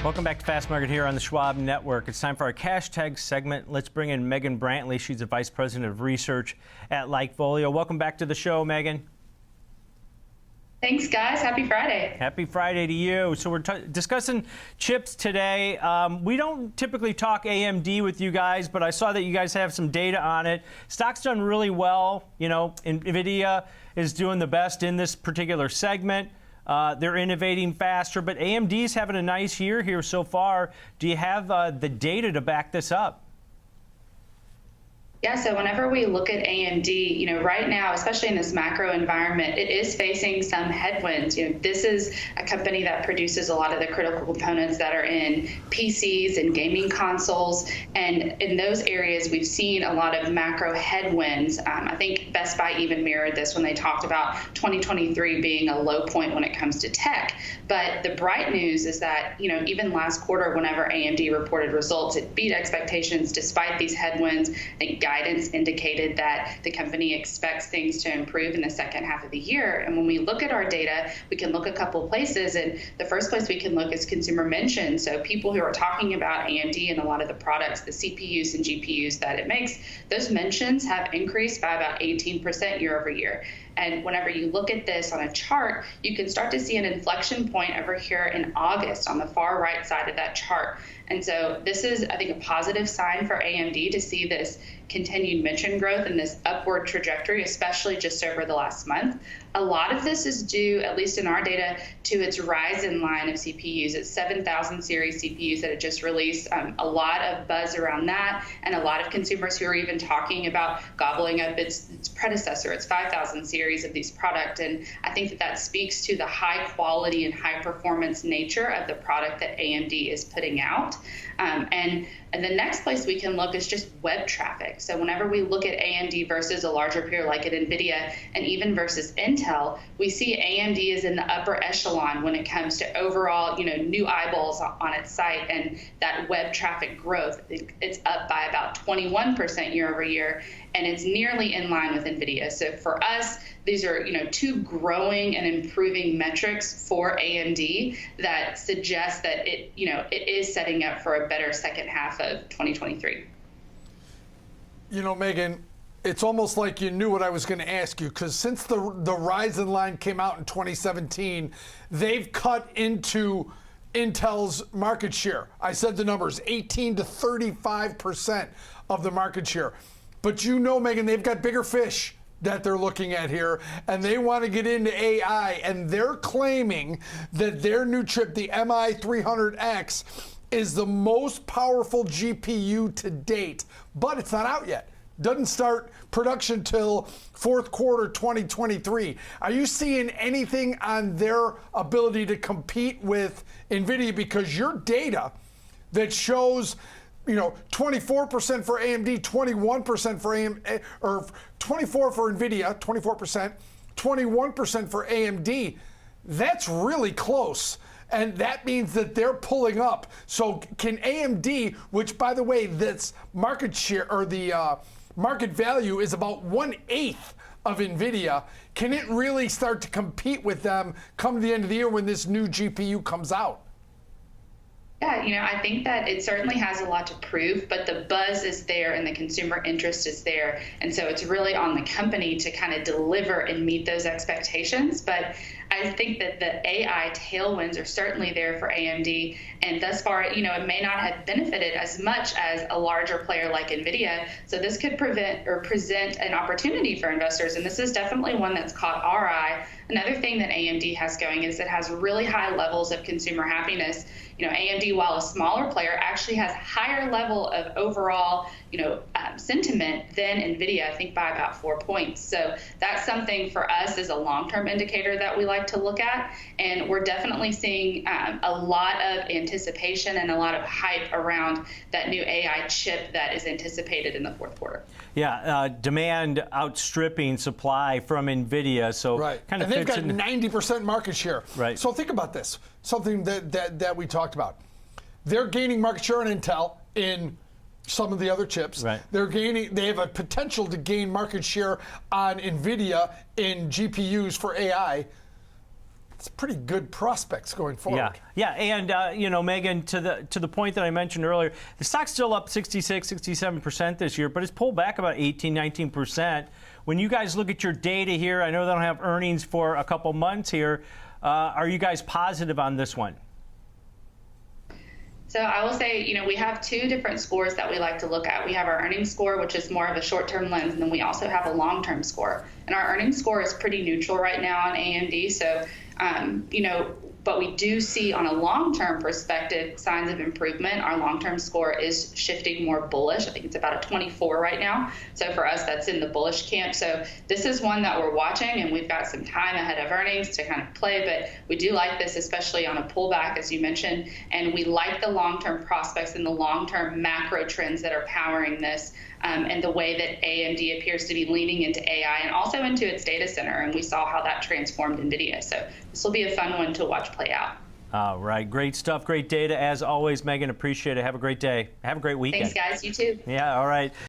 Welcome back to Fast Market here on the Schwab Network. It's time for our cash tag segment. Let's bring in Megan Brantley. She's the Vice President of Research at Likefolio. Welcome back to the show, Megan. Thanks, guys. Happy Friday. Happy Friday to you. So we're discussing chips today. We don't typically talk AMD with you guys, but I saw that you guys have some data on it. Stock's done really well. You know, NVIDIA is doing the best in this particular segment. They're innovating faster, but AMD's having a nice year here so far. Do you have the data to back this up? Yeah, so whenever we look at AMD, right now, especially in this macro environment, it is facing some headwinds. This is a company that produces a lot of the critical components that are in PCs and gaming consoles. And in those areas, we've seen a lot of macro headwinds. I think Best Buy even mirrored this when they talked about 2023 being a low point when it comes to tech. But the bright news is that, even last quarter, whenever AMD reported results, it beat expectations despite these headwinds. I think guidance indicated that the company expects things to improve in the second half of the year. And when we look at our data, we can look a couple places. And the first place we can look is consumer mentions. So people who are talking about AMD and a lot of the products, the CPUs and GPUs that it makes, those mentions have increased by about 18% year over year. And whenever you look at this on a chart, you can start to see an inflection point over here in August on the far right side of that chart. And so this is, I think, a positive sign for AMD to see this continued mention growth and this upward trajectory, especially just over the last month. A lot of this is due, at least in our data, to its Ryzen line of CPUs. It's 7,000 series CPUs that it just released. A lot of buzz around that, and a lot of consumers who are even talking about gobbling up its predecessor, its 5,000 series of these products. And I think that speaks to the high quality and high performance nature of the product that AMD is putting out. And the next place we can look is just web traffic. So whenever we look at AMD versus a larger peer like at NVIDIA and even versus Intel, we see AMD is in the upper echelon when it comes to overall, new eyeballs on its site and that web traffic growth. It's up by about 21% year over year, and it's nearly in line with NVIDIA. So for us, these are, two growing and improving metrics for AMD that suggest that it is setting up for a better second half of 2023. Megan, it's almost like you knew what I was going to ask you, because since the Ryzen line came out in 2017, they've cut into Intel's market share. I said the numbers, 18 to 35% of the market share. But Megan, they've got bigger fish that they're looking at here, and they want to get into AI, and they're claiming that their new chip, the MI300X, is the most powerful GPU to date, but it's not out yet. Doesn't start production till fourth quarter 2023. Are you seeing anything on their ability to compete with NVIDIA? Because your data that shows 24% for AMD, 21% for AMD, or 24 for NVIDIA, 24%, 21% for AMD, that's really close. And that means that they're pulling up. So can AMD, which, by the way, that's market share, or the market value is about 1/8 of NVIDIA, can it really start to compete with them come the end of the year when this new GPU comes out? Yeah, I think that it certainly has a lot to prove, but the buzz is there and the consumer interest is there. And so it's really on the company to kind of deliver and meet those expectations. But I think that the AI tailwinds are certainly there for AMD. And thus far, it may not have benefited as much as a larger player like NVIDIA. So this could present an opportunity for investors. And this is definitely one that's caught our eye. Another thing that AMD has going is it has really high levels of consumer happiness. AMD, while a smaller player, actually has higher level of overall, sentiment than NVIDIA, I think by about 4 points. So that's something for us as a long-term indicator that we like to look at. And we're definitely seeing a lot of anticipation and a lot of hype around that new AI chip that is anticipated in the fourth quarter. Yeah, demand outstripping supply from NVIDIA. So right. kind of and they've got 90% market share. Right. So think about this, something that we talked about. They're gaining market share on Intel in some of the other chips. Right. They have a potential to gain market share on NVIDIA in GPUs for AI. it's pretty good prospects going forward. Yeah, and you know, Megan, to the point that I mentioned earlier, the stock's still up 66, 67% this year, but it's pulled back about 18, 19%. When you guys look at your data here, I know they don't have earnings for a couple months here. Are you guys positive on this one? So I will say, you know, we have two different scores that we like to look at. We have our earnings score, which is more of a short-term lens, and then we also have a long-term score. And our earnings score is pretty neutral right now on AMD. So, you know, but we do see on a long-term perspective signs of improvement. Our long-term score is shifting more bullish. I think it's about a 24 right now. So for us, that's in the bullish camp. So this is one that we're watching, and we've got some time ahead of earnings to kind of play. But we do like this, especially on a pullback, as you mentioned. And we like the long-term prospects and the long-term macro trends that are powering this. And the way that AMD appears to be leaning into AI and also into its data center. And we saw how that transformed NVIDIA. So this will be a fun one to watch play out. All right. Great stuff. Great data. As always, Megan, appreciate it. Have a great day. Have a great weekend. Thanks, guys. You too. Yeah. All right.